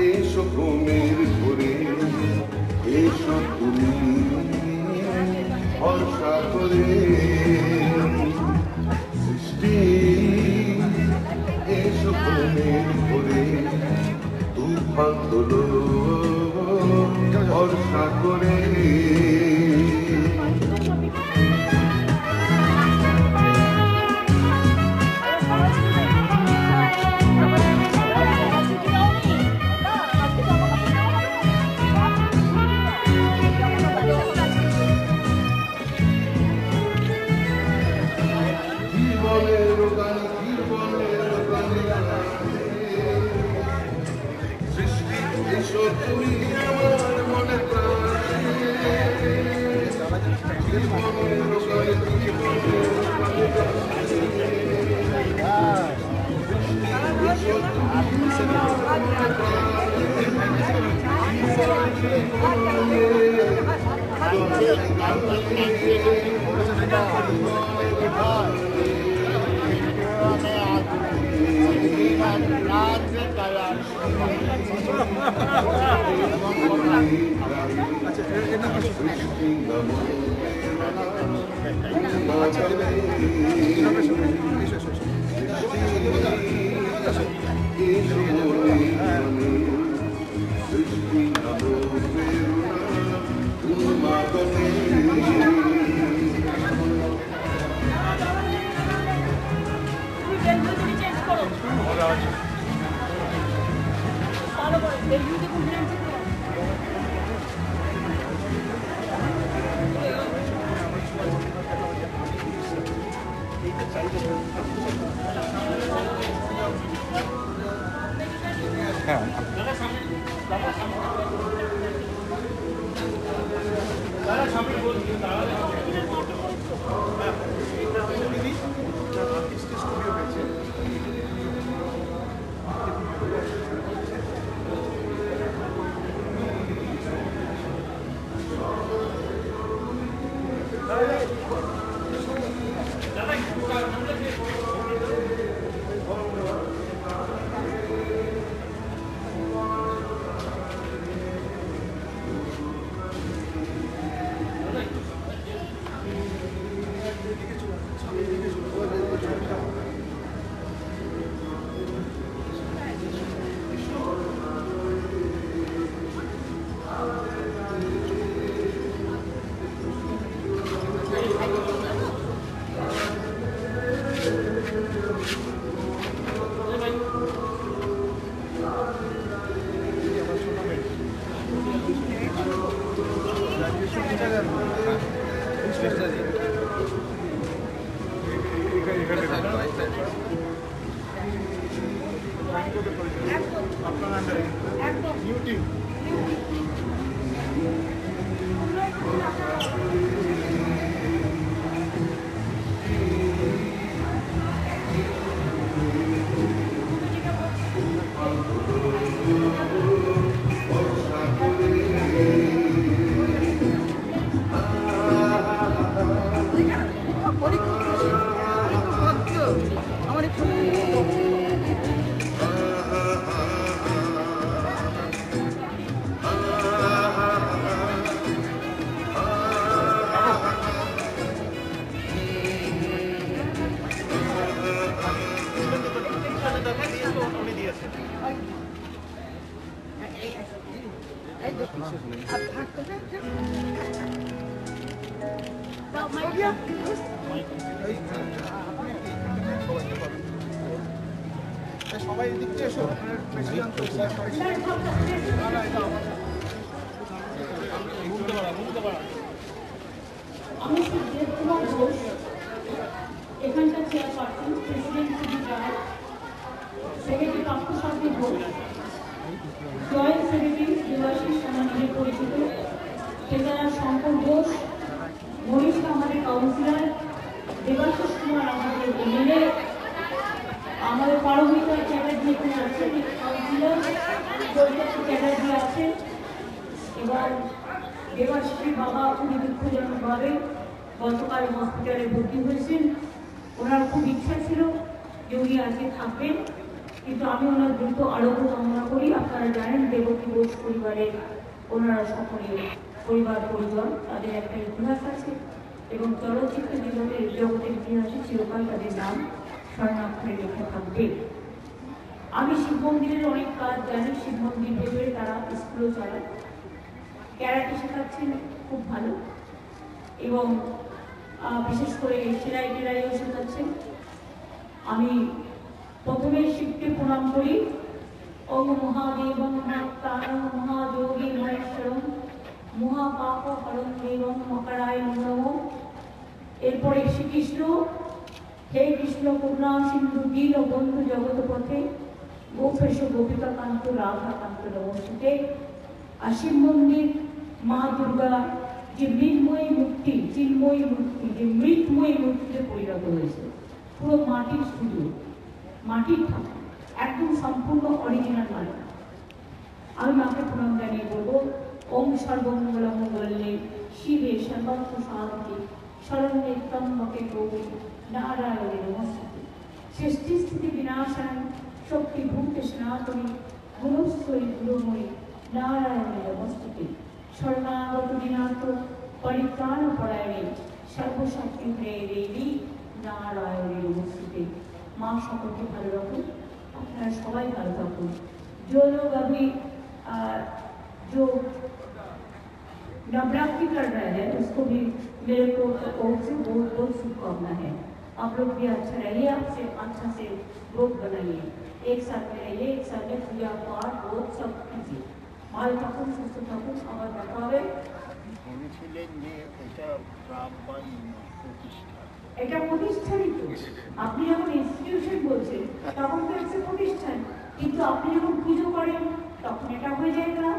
এসো ঘুমের ঘুরে এসো তুমি ভরসা করে সৃষ্টি এসো ঘুমের ঘুরে তুফান তোলো ভরসা করে তুমি আমার মনে সবাই দিচ্ছে এখানকার chairperson president secretary Parthasarathi Ghosh, joint secretary Debashis নামে পরিচিত, ট্রেজারার শঙ্কর ঘোষ, মনীষ আমাদের কাউন্সিলর, দেবাশিস কুমার আমাদের এমএলএ, আমাদের পারমিতা চ্যাটার্জি এখানে আছে, আছেন এবং দেবাশ্রীর বাবা খুবই দুঃখজনকভাবে গতকাল হসপিটালে ভর্তি হয়েছেন। ওনার খুব ইচ্ছা ছিল যে উনি আজকে থাকবেন, কিন্তু আমি ওনার দ্রুত আরোগ্য কামনা করি। আপনারা জানেন দেবকী ঘোষ পরিবারের ওনারা সকলে পরিবার পরিজন, তাদের একটা ইতিহাস আছে এবং চলচ্চিত্র জগতের ইতিহাসে চিরকাল তাদের নাম স্বর্ণাক্ষরে লেখা থাকবে। আমি শিব মন্দিরের অনেক কাজ জানি, শিব মন্দির ভেতরে তারা স্কুলও চালায়, ক্যারাটে শেখাচ্ছেন খুব ভালো এবং বিশেষ করে সেলাই টেলাইও শেখাচ্ছেন। আমি প্রথমে শিবকে প্রণাম করি। ওম মহাদেবং ভক্তানং মহাযোগী মহেশ্বরং মহাপাপ হরং দেবং মকরায় নমঃ। এরপরে শ্রীকৃষ্ণ, হে কৃষ্ণ করুণা সিন্ধু দীন বন্ধু জগৎ পথে গোপেশ গোপিকা কান্ত রাধা কান্ত নমস্তে। আর শিব মন্দির মা দুর্গা যে মৃন্ময়ী মূর্তি, চিন্ময়ী মূর্তি, যে মৃতময়ী মূর্তিতে পরিণত হয়েছে, পুরো মাটির শুধু মাটির ঠাকুর, একদম সম্পূর্ণ অরিজিনাল মাটি। আমি মাকে প্রণাম জানিয়ে বলবো ওম সর্বমঙ্গল মঙ্গলে শিবে সর্বার্থ শান্তি শরণ্যে ত্রম্বকে গৌরী নারায়ণে নমস্তে। সৃষ্টি স্থিতি বিনাশায় শক্তি ভূতে সনাতনী গুণশ্বরী গুরুময়ী নারায়ণে নমস্তে। শরণাগত দিনাথ পরিত্রাণ পরায়ণে সর্বশক্তি হয়ে দেবী নারায়ণে নমস্তে। মা সকলকে ভালো রাখুন, আপনারা সবাই ভালো থাকুন। जो लोग अभी जो नवरात्रि कर रहे हैं उसको भी मेरे को ओर से बहुत बहुत शुभकामना है। आप लोग भी अच्छा रहिए, आपसे अच्छा से लोग बनाइए, एक साथ में रहिए, एक साथ में पूजा पाठ बहुत सब कीजिए। ভালো থাকুন, সুস্থ থাকুন, আবার দেখা হবে। বলেছিলেন যে এটা রামবাই প্রতিষ্ঠা, এটা প্রতিষ্ঠানই তো। আপনি যখন ইনস্টিটিউশন বলছেন তখন তো একটা প্রতিষ্ঠান, কিন্তু আপনি যখন পুজো করেন তখন এটা হয়ে যায় না।